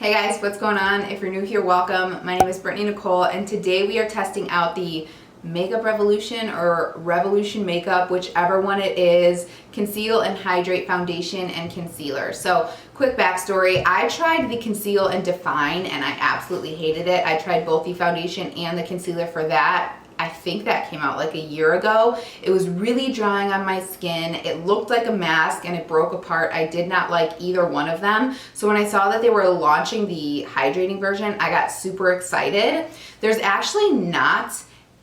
Hey guys, what's going on? If you're new here, welcome. My name is BrittanyNichole, and today we are testing out the Makeup Revolution or Revolution Makeup, whichever one it is, Conceal and Hydrate Foundation and Concealer. So, quick backstory, I tried the Conceal and Define and I absolutely hated it. I tried both the foundation and the concealer for that. I think that came out like a year ago. It was really drying on my skin. It looked like a mask and it broke apart. I did not like either one of them. So when I saw that they were launching the hydrating version, I got super excited. There's actually not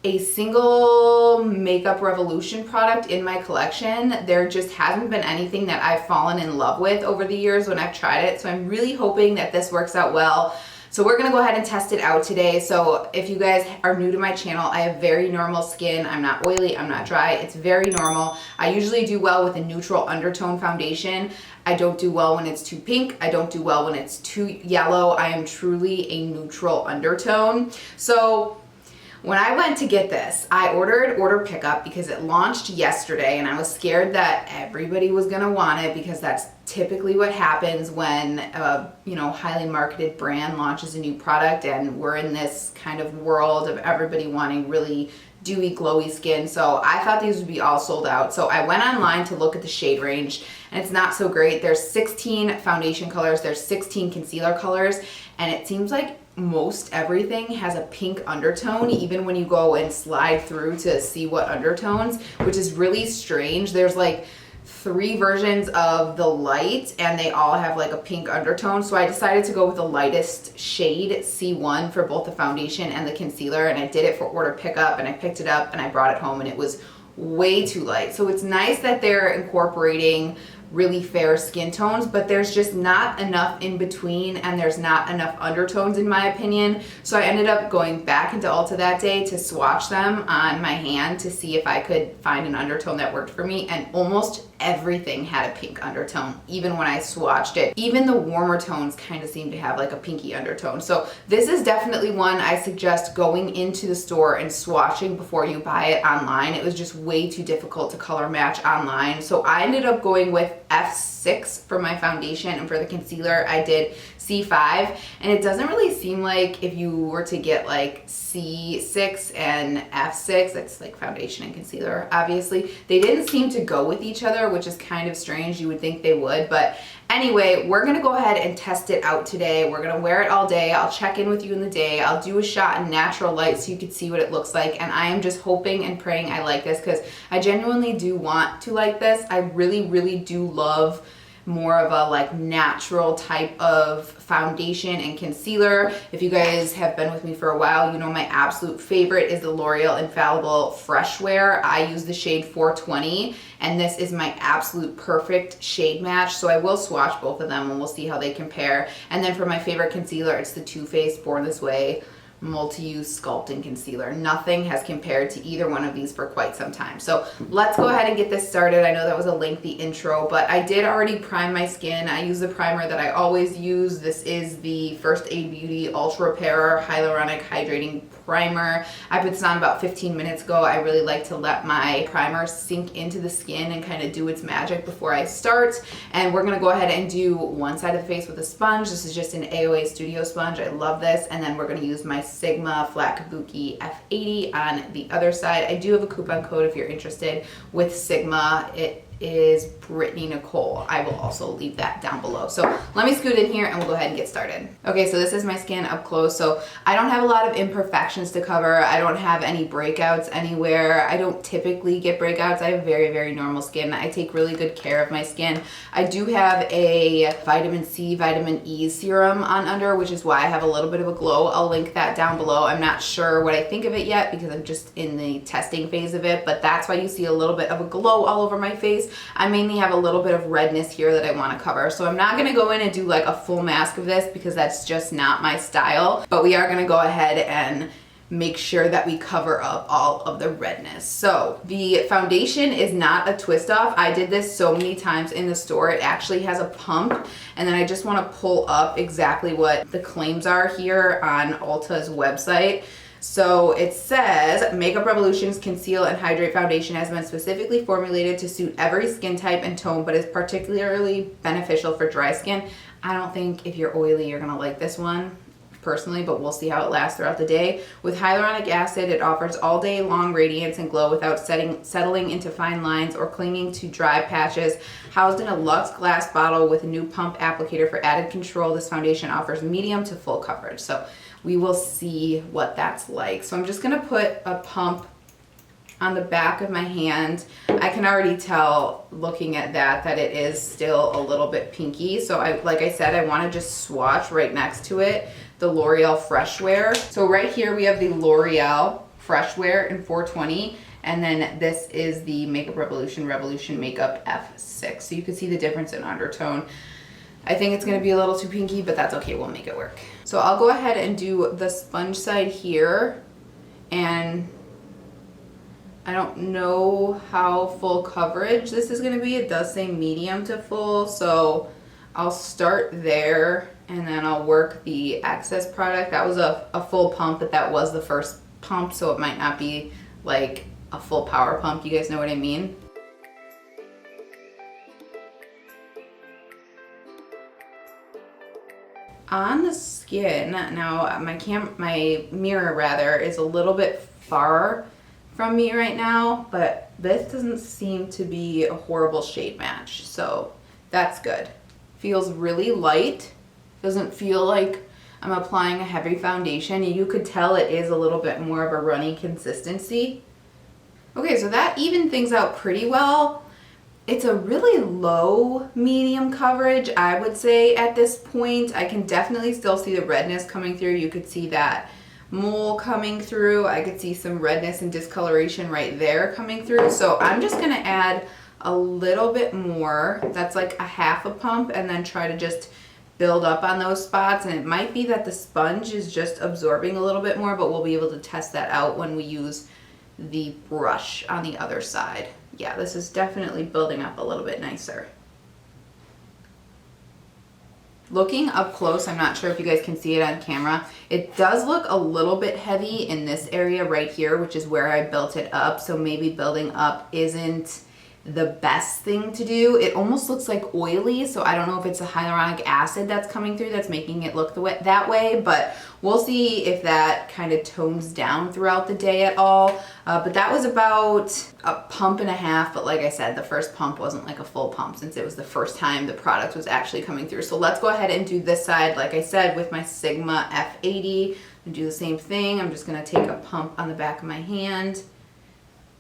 a single Makeup Revolution product in my collection. There just hasn't been anything that I've fallen in love with over the years when I've tried it. So I'm really hoping that this works out well. So we're gonna go ahead and test it out today. So if you guys are new to my channel, I have very normal skin. I'm not oily, I'm not dry, it's very normal. I usually do well with a neutral undertone foundation. I don't do well when it's too pink. I don't do well when it's too yellow. I am truly a neutral undertone. So when I went to get this, I order pickup because it launched yesterday and I was scared that everybody was gonna want it because that's typically what happens when a highly marketed brand launches a new product, and we're in this kind of world of everybody wanting really dewy, glowy skin. So I thought these would be all sold out. So I went online to look at the shade range and it's not so great. There's 16 foundation colors, there's 16 concealer colors, and it seems like most everything has a pink undertone, even when you go and slide through to see what undertones, which is really strange. There's like 3 versions of the light and they all have like a pink undertone. So I decided to go with the lightest shade, C1, for both the foundation and the concealer, and I did it for order pickup, and I picked it up and I brought it home and it was way too light. So it's nice that they're incorporating really fair skin tones, but there's just not enough in between and there's not enough undertones in my opinion. So I ended up going back into Ulta that day to swatch them on my hand to see if I could find an undertone that worked for me, and almost everything had a pink undertone, even when I swatched it. Even the warmer tones kind of seem to have like a pinky undertone. So this is definitely one I suggest going into the store and swatching before you buy it online. It was just way too difficult to color match online. So I ended up going with F6 for my foundation, and for the concealer I did C5, and it doesn't really seem like if you were to get like C6 and F6, that's like foundation and concealer obviously, they didn't seem to go with each other, which is kind of strange. You would think they would, but anyway, we're gonna go ahead and test it out today. We're gonna wear it all day. I'll check in with you in the day. I'll do a shot in natural light so you can see what it looks like, and I am just hoping and praying I like this because I genuinely do want to like this. I really do love more of a like natural type of foundation and concealer. If you guys have been with me for a while, you know my absolute favorite is the L'Oreal Infallible Fresh Wear. I use the shade 420 and this is my absolute perfect shade match. So I will swatch both of them and we'll see how they compare. And then for my favorite concealer, it's the Too Faced Born This Way multi-use sculpting concealer. Nothing has compared to either one of these for quite some time. So let's go ahead and get this started. I know that was a lengthy intro, but I did already prime my skin. I use the primer that I always use. This is the First Aid Beauty Ultra Repair Hyaluronic Hydrating Primer. I put this on about 15 minutes ago. I really like to let my primer sink into the skin and kind of do its magic before I start. And we're gonna go ahead and do one side of the face with a sponge. This is just an AOA Studio sponge. I love this. And then we're gonna use my Sigma Flat Kabuki F80 on the other side. I do have a coupon code if you're interested with Sigma. It is BrittanyNichole. I will also leave that down below. So let me scoot in here and we'll go ahead and get started. Okay, so this is my skin up close. So I don't have a lot of imperfections to cover. I don't have any breakouts anywhere. I don't typically get breakouts. I have very normal skin. I take really good care of my skin. I do have a vitamin C, vitamin E serum on under, which is why I have a little bit of a glow. I'll link that down below. I'm not sure what I think of it yet because I'm just in the testing phase of it, but that's why you see a little bit of a glow all over my face. I mainly have a little bit of redness here that I want to cover. So I'm not going to go in and do like a full mask of this because that's just not my style. But we are going to go ahead and make sure that we cover up all of the redness. So the foundation is not a twist off. I did this so many times in the store. It actually has a pump, and then I just want to pull up exactly what the claims are here on Ulta's website. So it says, Makeup Revolution's Conceal and Hydrate Foundation has been specifically formulated to suit every skin type and tone, but is particularly beneficial for dry skin. I don't think if you're oily, you're gonna like this one personally, but we'll see how it lasts throughout the day. With hyaluronic acid, it offers all day long radiance and glow without settling into fine lines or clinging to dry patches. Housed in a luxe glass bottle with a new pump applicator for added control, this foundation offers medium to full coverage. So we will see what that's like. So I'm just gonna put a pump on the back of my hand. I can already tell looking at that it is still a little bit pinky. So like I said, I wanna just swatch right next to it the Loreal Fresh Wear. So right here we have the Loreal Fresh Wear in 420, and then this is the Makeup Revolution Makeup F6. So you can see the difference in undertone. I think it's gonna be a little too pinky, but that's okay, we'll make it work. So I'll go ahead and do the sponge side here, and I don't know how full coverage this is gonna be. It does say medium to full, so I'll start there and then I'll work the excess product. That was a full pump, but that was the first pump, so it might not be like a full power pump. You guys know what I mean? On the skin, now my mirror rather is a little bit far from me right now, but this doesn't seem to be a horrible shade match, so that's good. Feels really light. Doesn't feel like I'm applying a heavy foundation. You could tell it is a little bit more of a runny consistency. Okay, so that evened things out pretty well. It's a really low medium coverage, I would say, at this point. I can definitely still see the redness coming through. You could see that mole coming through. I could see some redness and discoloration right there coming through. So I'm just gonna add a little bit more. That's like a half a pump, and then try to just build up on those spots. And it might be that the sponge is just absorbing a little bit more, but we'll be able to test that out when we use the brush on the other side. Yeah, this is definitely building up a little bit nicer. Looking up close, I'm not sure if you guys can see it on camera, it does look a little bit heavy in this area right here, which is where I built it up. So maybe building up isn't the best thing to do. It almost looks like oily, so I don't know if it's a hyaluronic acid that's coming through that's making it look that way, but we'll see if that kind of tones down throughout the day at all. But that was about a pump and a half, but like I said, the first pump wasn't like a full pump since it was the first time the product was actually coming through. So let's go ahead and do this side, like I said, with my Sigma F80 and do the same thing. I'm just gonna take a pump on the back of my hand.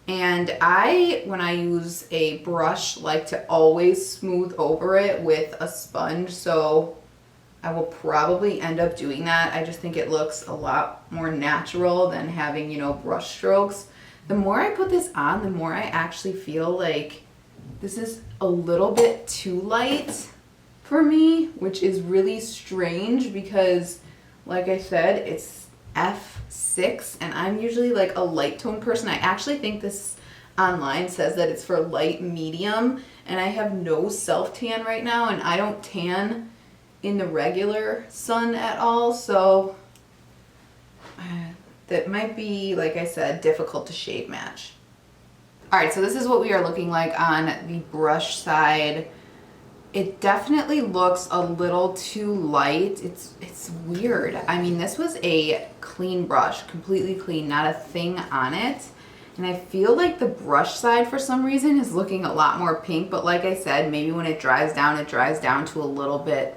And when I use a brush, like to always smooth over it with a sponge, so I will probably end up doing that. I just think it looks a lot more natural than having, you know, brush strokes. The more I put this on, the more I actually feel like this is a little bit too light for me, which is really strange because, like I said, it's F6 and I'm usually like a light tone person. I actually think this online says that it's for light medium, and I have no self tan right now, and I don't tan in the regular sun at all, so that might be, like I said, difficult to shade match. All right, so this is what we are looking like on the brush side. It definitely looks a little too light. It's weird. I mean, this was a clean brush, completely clean, not a thing on it. And I feel like the brush side for some reason is looking a lot more pink, but like I said, maybe when it dries down to a little bit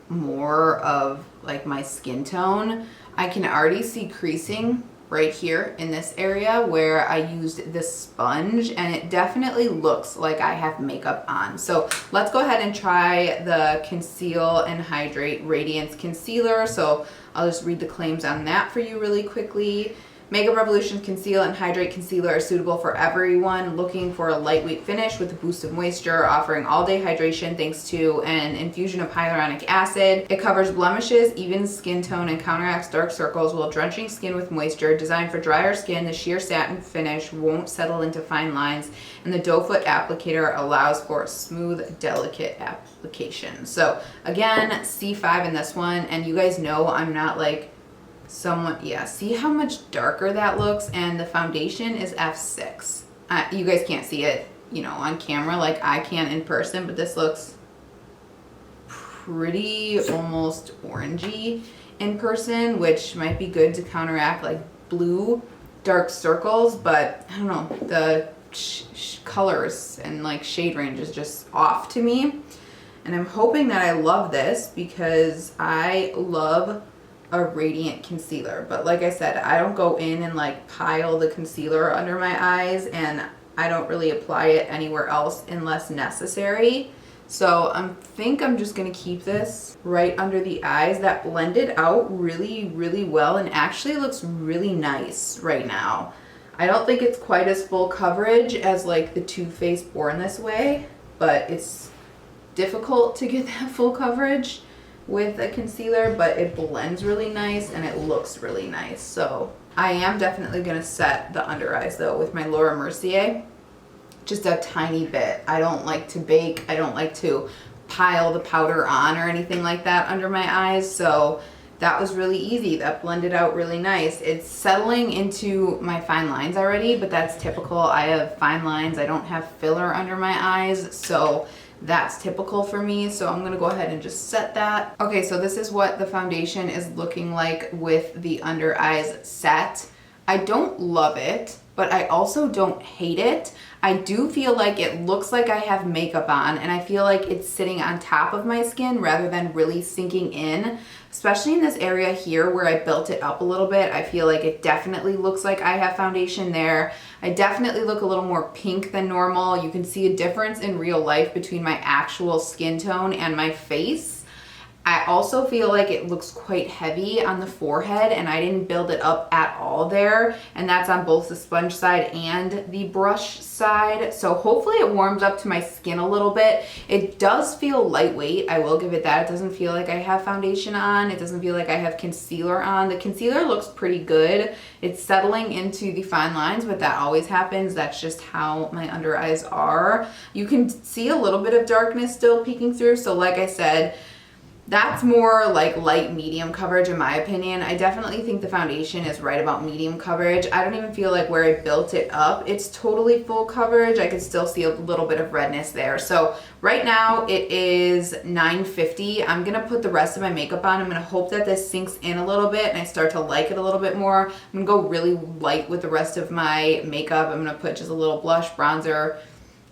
more of like my skin tone. I can already see creasing right here in this area where I used this sponge, and it definitely looks like I have makeup on. So let's go ahead and try the Conceal and Hydrate Radiance Concealer. So I'll just read the claims on that for you really quickly. Makeup Revolution Conceal and Hydrate Concealer are suitable for everyone looking for a lightweight finish with a boost of moisture, offering all-day hydration thanks to an infusion of hyaluronic acid. It covers blemishes, evens skin tone, and counteracts dark circles while drenching skin with moisture. Designed for drier skin, the sheer satin finish won't settle into fine lines, and the doe foot applicator allows for a smooth, delicate application. So again, C5 in this one, and you guys know I'm not like see how much darker that looks, and the foundation is F6. You guys can't see it, you know, on camera like I can in person, but this looks pretty almost orangey in person, which might be good to counteract like blue dark circles, but I don't know, the colors and like shade range is just off to me. And I'm hoping that I love this because I love a radiant concealer. But like I said, I don't go in and like pile the concealer under my eyes, and I don't really apply it anywhere else unless necessary. So I think I'm just gonna keep this right under the eyes. That blended out really, really well and actually looks really nice right now. I don't think it's quite as full coverage as like the Too Faced Born This Way, but it's difficult to get that full coverage with a concealer, but it blends really nice and it looks really nice. So I am definitely gonna set the under eyes though with my Laura Mercier. Just a tiny bit. I don't like to bake. I don't like to pile the powder on or anything like that under my eyes. So that was really easy. That blended out really nice. It's settling into my fine lines already, but that's typical. I have fine lines. I don't have filler under my eyes. So that's typical for me. So I'm gonna go ahead and just set that. Okay, so this is what the foundation is looking like with the under eyes set. I don't love it, but I also don't hate it. I do feel like it looks like I have makeup on, and I feel like it's sitting on top of my skin rather than really sinking in, especially in this area here where I built it up a little bit. I feel like it definitely looks like I have foundation there. I definitely look a little more pink than normal. You can see a difference in real life between my actual skin tone and my face. I also feel like it looks quite heavy on the forehead, and I didn't build it up at all there, and that's on both the sponge side and the brush side. So hopefully it warms up to my skin a little bit. It does feel lightweight, I will give it that. It doesn't feel like I have foundation on. It doesn't feel like I have concealer on. The concealer looks pretty good. It's settling into the fine lines, but that always happens. That's just how my under eyes are. You can see a little bit of darkness still peeking through, so like I said, that's more like light medium coverage in my opinion. I definitely think the foundation is right about medium coverage. I don't even feel like where I built it up, it's totally full coverage. I could still see a little bit of redness there. So right now it is 9:50. I'm gonna put the rest of my makeup on. I'm gonna hope that this sinks in a little bit and I start to like it a little bit more. I'm gonna go really light with the rest of my makeup. I'm gonna put just a little blush, bronzer,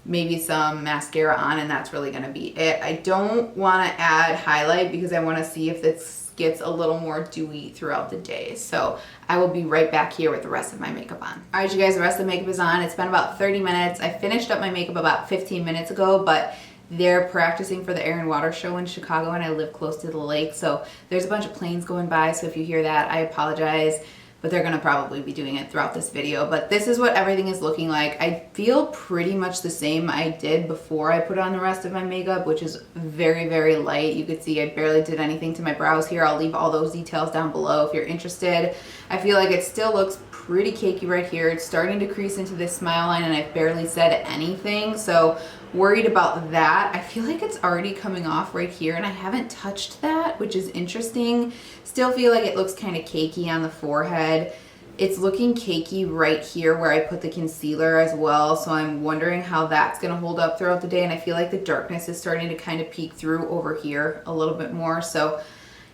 maybe some mascara on, and that's really gonna be it. I don't wanna add highlight because I wanna see if this gets a little more dewy throughout the day. So I will be right back here with the rest of my makeup on. All right, you guys, the rest of the makeup is on. It's been about 30 minutes. I finished up my makeup about 15 minutes ago, but they're practicing for the Air and Water show in Chicago, and I live close to the lake, so there's a bunch of planes going by, so if you hear that, I apologize. But they're gonna probably be doing it throughout this video. But this is what everything is looking like. I feel pretty much the same I did before I put on the rest of my makeup, which is very, very light. You could see I barely did anything to my brows here. I'll leave all those details down below if you're interested. I feel like it still looks pretty cakey right here. It's starting to crease into this smile line, and I've barely said anything. So worried about that. I feel like it's already coming off right here, and I haven't touched that, which is interesting. Still feel like it looks kind of cakey on the forehead. It's looking cakey right here where I put the concealer as well, so I'm wondering how that's gonna hold up throughout the day, and I feel like the darkness is starting to kind of peek through over here a little bit more. So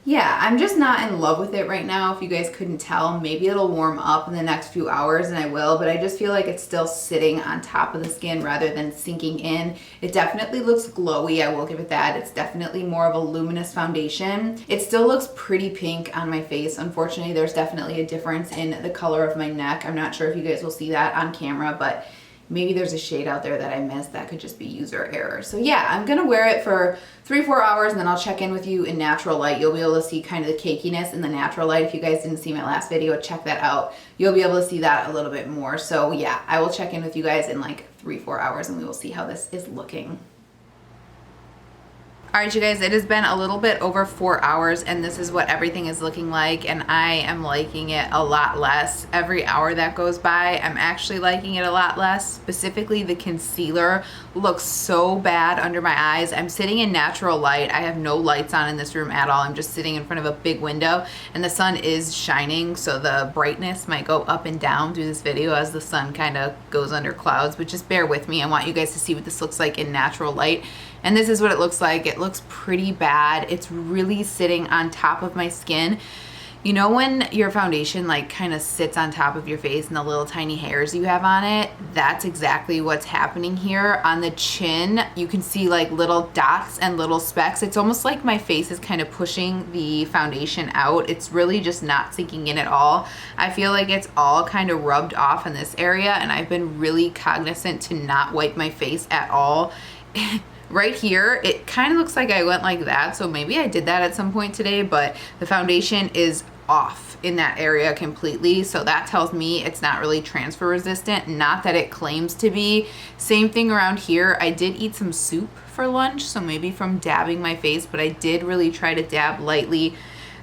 yeah, I'm just not in love with it right now, if you guys couldn't tell. Maybe it'll warm up in the next few hours, and I will, but I just feel like it's still sitting on top of the skin rather than sinking in. It definitely looks glowy, I will give it that. It's definitely more of a luminous foundation. It still looks pretty pink on my face. Unfortunately, there's definitely a difference in the color of my neck. I'm not sure if you guys will see that on camera, but maybe there's a shade out there that I missed. That could just be user error. So yeah, I'm gonna wear it for 3-4 hours, and then I'll check in with you in natural light. You'll be able to see kind of the cakiness in the natural light. If you guys didn't see my last video, check that out. You'll be able to see that a little bit more. So yeah, I will check in with you guys in like 3-4 hours, and we will see how this is looking. All right, you guys, it has been a little bit over 4 hours, and this is what everything is looking like, and I am liking it a lot less. Every hour that goes by, I'm actually liking it a lot less. Specifically, the concealer looks so bad under my eyes. I'm sitting in natural light. I have no lights on in this room at all. I'm just sitting in front of a big window, and the sun is shining, so the brightness might go up and down through this video as the sun kind of goes under clouds, but just bear with me. I want you guys to see what this looks like in natural light. And this is what it looks like. It looks pretty bad. It's really sitting on top of my skin. You know when your foundation like kind of sits on top of your face and the little tiny hairs you have on it? That's exactly what's happening here. On the chin, you can see like little dots and little specks. It's almost like my face is kind of pushing the foundation out. It's really just not sinking in at all. I feel like it's all kind of rubbed off in this area, and I've been really cognizant to not wipe my face at all. Right here, it kind of looks like I went like that, so maybe I did that at some point today, but the foundation is off in that area completely, so that tells me it's not really transfer resistant, not that it claims to be. Same thing around here. I did eat some soup for lunch, so maybe from dabbing my face, but I did really try to dab lightly.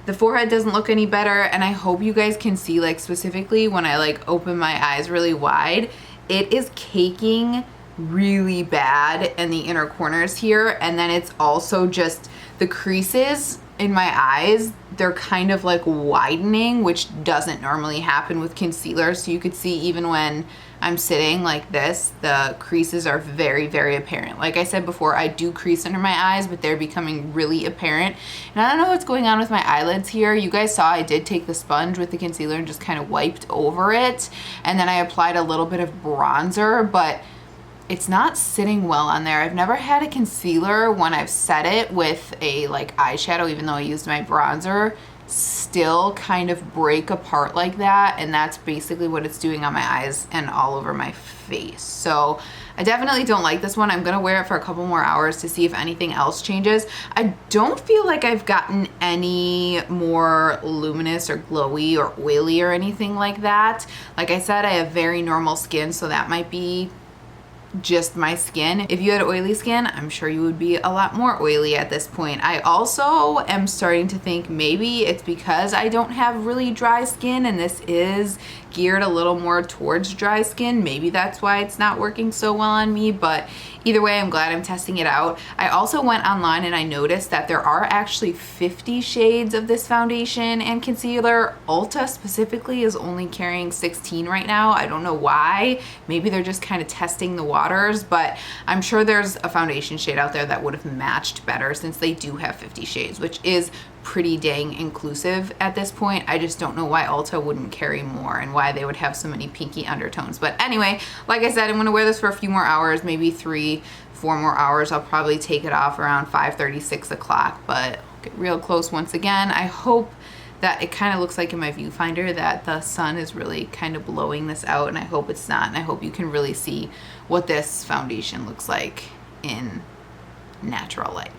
The forehead doesn't look any better, and I hope you guys can see, like specifically when I like open my eyes really wide, it is caking really bad in the inner corners here. And then it's also just the creases in my eyes, they're kind of like widening, which doesn't normally happen with concealer. So you could see even when I'm sitting like this, the creases are very, very apparent. Like I said before, I do crease under my eyes, but they're becoming really apparent. And I don't know what's going on with my eyelids here. You guys saw I did take the sponge with the concealer and just kind of wiped over it. And then I applied a little bit of bronzer, but it's not sitting well on there. I've never had a concealer when I've set it with a like eyeshadow, even though I used my bronzer, still kind of break apart like that. And that's basically what it's doing on my eyes and all over my face. So I definitely don't like this one. I'm gonna wear it for a couple more hours to see if anything else changes. I don't feel like I've gotten any more luminous or glowy or oily or anything like that. Like I said, I have very normal skin, so that might be just my skin. If you had oily skin, I'm sure you would be a lot more oily at this point. I also am starting to think maybe it's because I don't have really dry skin and this is geared a little more towards dry skin. Maybe that's why it's not working so well on me, but either way, I'm glad I'm testing it out. I also went online and I noticed that there are actually 50 shades of this foundation and concealer. Ulta specifically is only carrying 16 right now. I don't know why. Maybe they're just kind of testing the waters, but I'm sure there's a foundation shade out there that would have matched better since they do have 50 shades, which is pretty dang inclusive at this point. I just don't know why Ulta wouldn't carry more and why they would have so many pinky undertones. But anyway, like I said, I'm gonna wear this for a few more hours, maybe 3-4 more hours. I'll probably take it off around 5:30, 6 o'clock, but I'll get real close once again. I hope that it kind of looks like in my viewfinder that the sun is really kind of blowing this out, and I hope it's not, and I hope you can really see what this foundation looks like in natural light.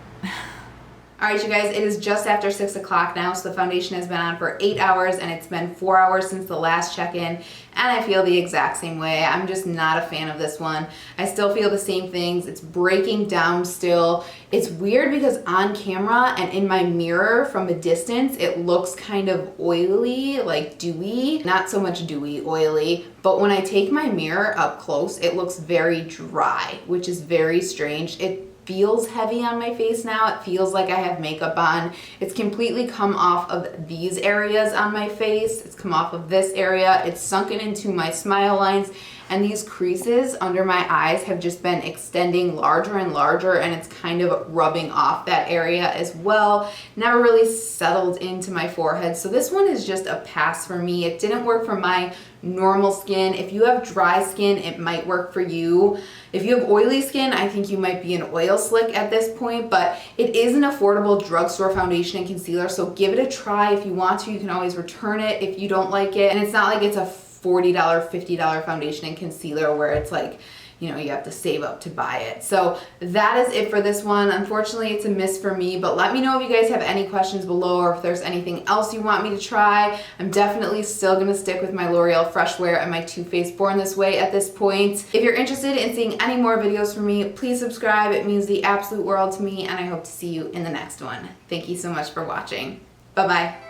All right, you guys, it is just after 6 o'clock now, so the foundation has been on for 8 hours, and it's been 4 hours since the last check-in, and I feel the exact same way. I'm just not a fan of this one. I still feel the same things. It's breaking down still. It's weird because on camera and in my mirror from a distance, it looks kind of oily, like dewy. Not so much dewy, oily, but when I take my mirror up close, it looks very dry, which is very strange. It feels heavy on my face now. It feels like I have makeup on. It's completely come off of these areas on my face. It's come off of this area. It's sunken into my smile lines, and these creases under my eyes have just been extending larger and larger, and it's kind of rubbing off that area as well. Never really settled into my forehead. So this one is just a pass for me. It didn't work for my normal skin. If you have dry skin, it might work for you. If you have oily skin, I think you might be an oil slick at this point, but it is an affordable drugstore foundation and concealer, so give it a try. If you want to, you can always return it if you don't like it. And it's not like it's a $40, $50 foundation and concealer where it's like, you know, you have to save up to buy it. So that is it for this one. Unfortunately, it's a miss for me, but let me know if you guys have any questions below or if there's anything else you want me to try. I'm definitely still gonna stick with my L'Oreal Fresh Wear and my Too Faced Born This Way at this point. If you're interested in seeing any more videos from me, please subscribe. It means the absolute world to me, and I hope to see you in the next one. Thank you so much for watching. Bye-bye.